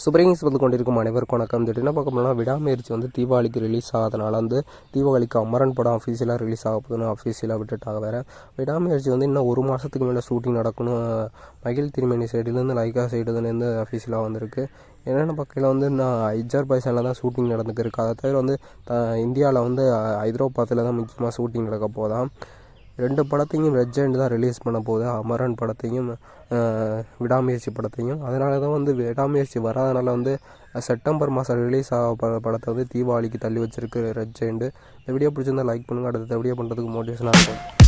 சுப்ரீம்ஸ் வந்து கொண்டிருக்கும் அனைவருக்கும் வணக்கம். என்ன பார்க்க போனால் விடாமுயற்சி வந்து தீபாவளிக்கு ரிலீஸ் ஆகாதனால வந்து தீபாவளிக்கு அமரன் படம் அஃபீஷியலாக ரிலீஸ் ஆக போகுதுன்னு அஃபீஷியலாக விட்டுட்டாங்க. வேறு விடாமுயற்சி வந்து இன்னும் ஒரு மாதத்துக்கு மேலே ஷூட்டிங் நடக்கணும். மகிழ் திருமணி சைடுலேருந்து லைக்கா சைடுலேருந்து அஃபீஷியலாக வந்திருக்கு. என்னென்ன பக்கையில் வந்து நான் அஜர்பைஜானில் தான் ஷூட்டிங் நடந்துருக்கு. அதை தவிர வந்து இந்தியாவில் வந்து ஹைதராபாத்தில் தான் முக்கியமாக ஷூட்டிங் நடக்க போதான். 2 படத்தையும் ரெஜெண்ட் தான் ரிலீஸ் பண்ண போகுது, அமரன் படத்தையும் விடாமுயற்சி படத்தையும். அதனால தான் வந்து விடாமுயற்சி வராதனால வந்து செப்டம்பர் மாதம் ரிலீஸ் ஆக படத்தை வந்து தீபாவளிக்கு தள்ளி வச்சிருக்கு ரெஜெண்ட். இந்த வீடியோ பிடிச்சிருந்தா லைக் பண்ணுங்கள். அடுத்த வீடியோ பண்ணுறதுக்கு மோட்டிவேஷனாக இருக்கும்.